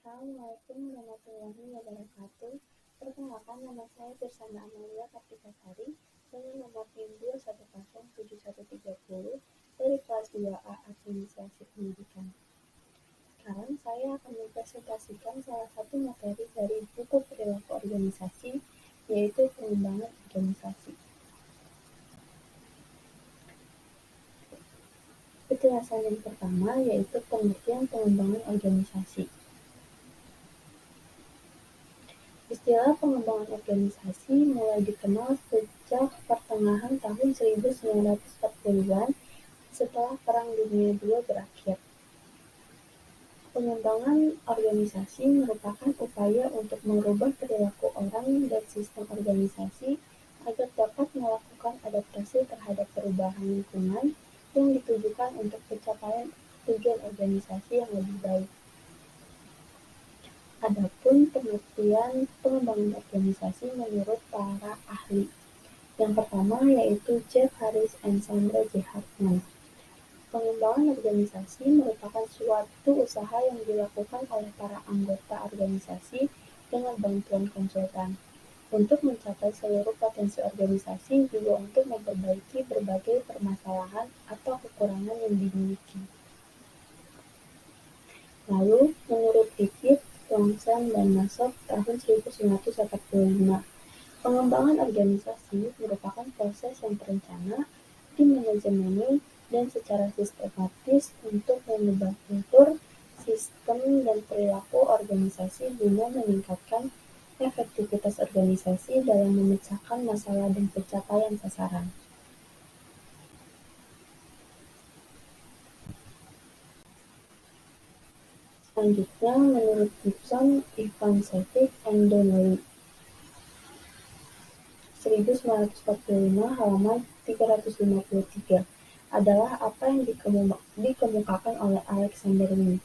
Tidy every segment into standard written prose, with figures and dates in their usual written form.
Assalamualaikum warahmatullahi wabarakatuh. Perkenalkan, nama saya Pirsanda Amalia Kartikasari dengan nomor NIM 2107130 dari kelas 2A Administrasi Pendidikan. Sekarang saya akan mempresentasikan salah satu materi dari buku perilaku organisasi, yaitu pengembangan organisasi. Penjelasan yang pertama yaitu pengertian pengembangan organisasi. Istilah pengembangan organisasi mulai dikenal sejak pertengahan tahun 1940-an setelah Perang Dunia II berakhir. Pengembangan organisasi merupakan upaya untuk merubah perilaku orang dan sistem organisasi agar dapat melakukan adaptasi terhadap perubahan lingkungan yang ditujukan untuk pencapaian tujuan organisasi yang lebih baik. Adapun pengertian pengembangan organisasi menurut para ahli. Yang pertama yaitu Jeff Harris dan Sandra J. Hartman. Pengembangan organisasi merupakan suatu usaha yang dilakukan oleh para anggota organisasi dengan bantuan konsultan untuk mencapai seluruh potensi organisasi juga untuk memperbaiki berbagai permasalahan atau kekurangan yang dimiliki. Lalu, menurut Griffith, Longchamp, dan Nassau tahun 1945, pengembangan organisasi merupakan proses yang terencana, dimanajemeni, dan secara sistematis untuk mengubah kultur, sistem, dan perilaku organisasi guna meningkatkan efektivitas organisasi dalam memecahkan masalah dan pencapaian sasaran. Selanjutnya, menurut Gibson, Ivancevich, and Donnelly, 1945 halaman 353, adalah apa yang dikemukakan oleh Alexander Wynne.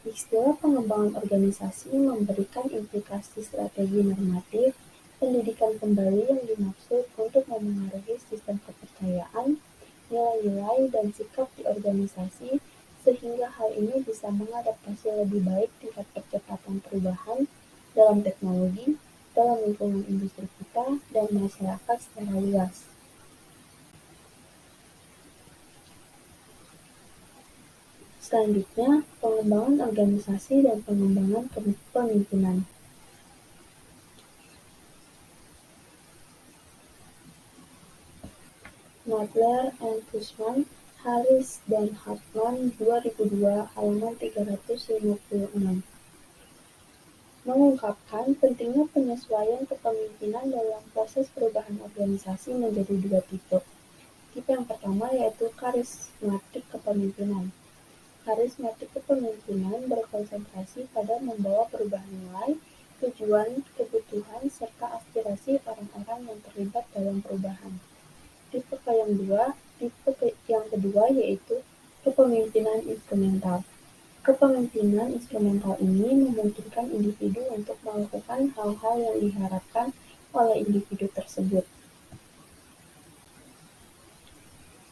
Istilah pengembangan organisasi memberikan implikasi strategi normatif, pendidikan kembali yang dimaksud untuk memengaruhi sistem kepercayaan, nilai-nilai, dan sikap di organisasi, sehingga hal ini bisa mengadaptasi lebih baik tingkat percepatan perubahan dalam teknologi, dalam lingkungan industri kita, dan masyarakat secara luas. Selanjutnya, pengembangan organisasi dan pengembangan kepemimpinan. Nadler and Cushman, Harris dan Hartman, 2002, halaman 356. Mengungkapkan pentingnya penyesuaian kepemimpinan dalam proses perubahan organisasi menjadi dua tipe. Tipe yang pertama yaitu karismatik kepemimpinan. Karismatik kepemimpinan berkonsentrasi pada membawa perubahan nilai, tujuan, kebutuhan, serta aspirasi orang-orang yang terlibat dalam perubahan. Tipe yang kedua yaitu kepemimpinan instrumental. Kepemimpinan instrumental ini memungkinkan individu untuk melakukan hal-hal yang diharapkan oleh individu tersebut.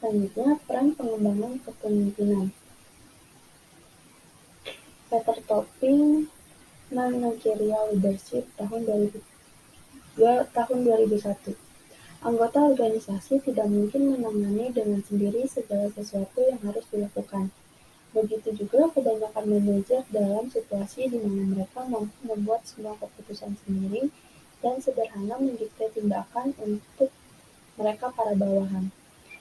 Selanjutnya, peran pengembangan kepemimpinan. Peter Topping, Managerial Leadership tahun 2001. Anggota organisasi tidak mungkin menangani dengan sendiri segala sesuatu yang harus dilakukan. Begitu juga kebanyakan manajer dalam situasi di mana mereka mampu membuat semua keputusan sendiri dan sederhana mendikte tindakan untuk mereka para bawahan.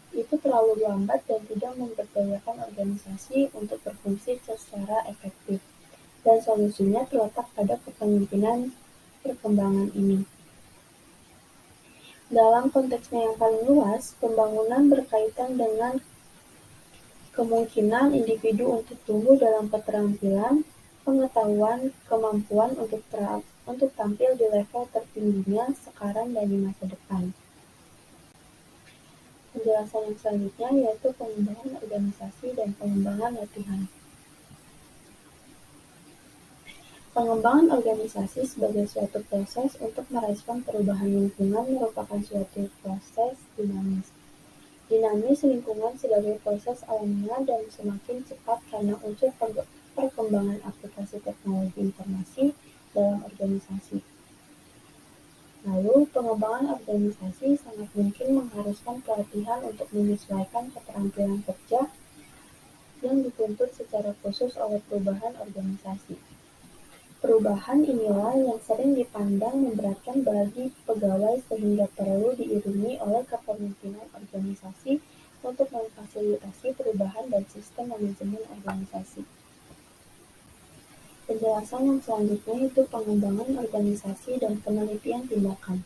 Itu terlalu lambat dan tidak memberdayakan organisasi untuk berfungsi secara efektif. Dan solusinya terletak pada kepemimpinan perkembangan ini. Dalam konteksnya yang paling luas, pembangunan berkaitan dengan kemungkinan individu untuk tumbuh dalam keterampilan, pengetahuan, kemampuan untuk tampil di level tertingginya sekarang dan di masa depan. Penjelasan yang selanjutnya yaitu pengembangan organisasi dan pengembangan latihan. Pengembangan organisasi sebagai suatu proses untuk merespon perubahan lingkungan merupakan suatu proses dinamis. Dinamis lingkungan sebagai proses alamiah dan semakin cepat karena unsur perkembangan aplikasi teknologi teknologi informasi dalam organisasi. Lalu, pengembangan organisasi sangat mungkin mengharuskan pelatihan untuk menyesuaikan keterampilan kerja yang dituntut secara khusus oleh perubahan organisasi. Perubahan inilah yang sering dipandang memberatkan bagi pegawai sehingga perlu diiringi oleh kepemimpinan organisasi untuk memfasilitasi perubahan dan sistem manajemen organisasi. Penjelasan yang selanjutnya itu pengembangan organisasi dan penelitian tindakan.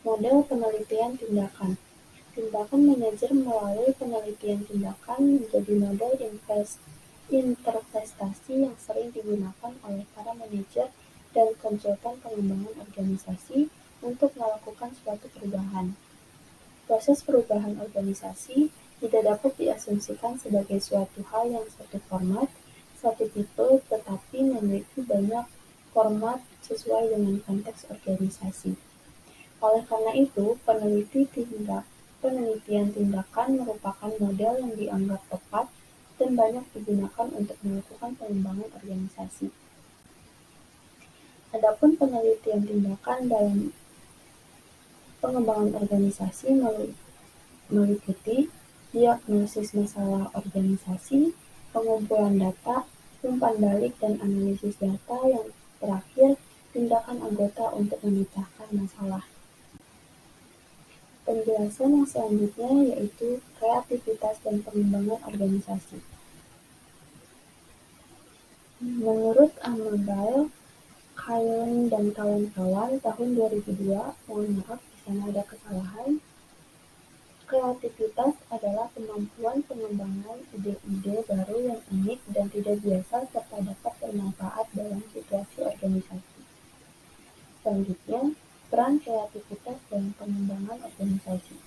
Model penelitian tindakan. Tindakan manajer melalui penelitian tindakan menjadi model intervestasi yang sering digunakan oleh para manajer dan konsultan pengembangan organisasi untuk melakukan suatu perubahan. Proses perubahan organisasi tidak dapat diasumsikan sebagai suatu hal yang satu format, satu tipe, tetapi memiliki banyak format sesuai dengan konteks organisasi. Oleh karena itu, penelitian tindakan merupakan model yang dianggap tepat dan banyak digunakan untuk melakukan pengembangan organisasi. Adapun penelitian tindakan dalam pengembangan organisasi meliputi diagnosis masalah organisasi, pengumpulan data, umpan balik dan analisis data, yang terakhir tindakan anggota untuk memecahkan masalah. Penjelasan yang selanjutnya yaitu kreativitas dan pengembangan organisasi. Menurut Amabile, Kailin dan kawan-kawan tahun 2002, mohon maaf di sana ada kesalahan. Kreativitas adalah kemampuan pengembangan ide-ide baru yang unik dan tidak biasa serta dapat bermanfaat dalam situasi organisasi. Selanjutnya, peran kreativitas dalam pengembangan organisasi.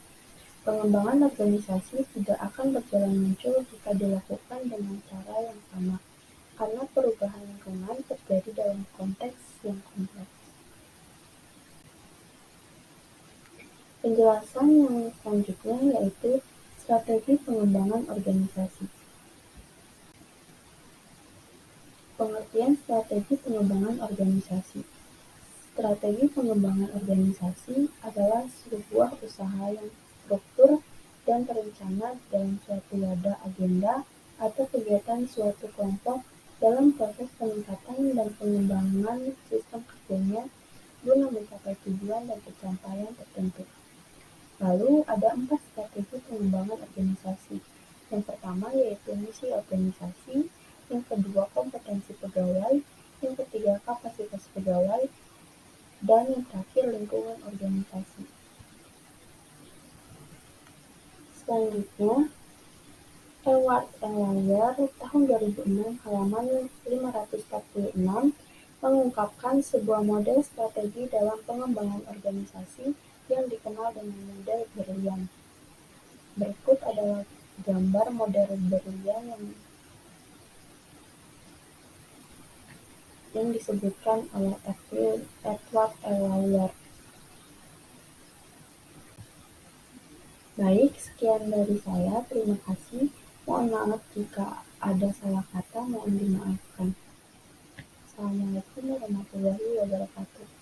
Pengembangan organisasi tidak akan berjalan muncul jika dilakukan dengan cara yang sama, karena perubahan lingkungan terjadi dalam konteks yang kompleks. Penjelasan yang selanjutnya yaitu strategi pengembangan organisasi. Pengertian strategi pengembangan organisasi. Strategi pengembangan organisasi adalah sebuah usaha yang struktur dan terencana dalam suatu wadah agenda atau kegiatan suatu kelompok dalam proses peningkatan dan pengembangan sistem kerjanya guna mencapai tujuan dan pencapaian tertentu. Lalu ada 4 strategi pengembangan organisasi. Yang pertama yaitu misi organisasi, yang kedua kompetensi pegawai, yang ketiga kapasitas pegawai, dan yang terakhir lingkungan organisasi. Selanjutnya, Edward Ellinger tahun 2006 halaman 546 mengungkapkan sebuah model strategi dalam pengembangan organisasi yang dikenal dengan model berlian. Berikut adalah gambar model berlian yang disebutkan oleh Edward Ellinger. Baik, sekian dari saya. Terima kasih. Mohon maaf jika ada salah kata, mohon dimaafkan. Assalamualaikum warahmatullahi wabarakatuh.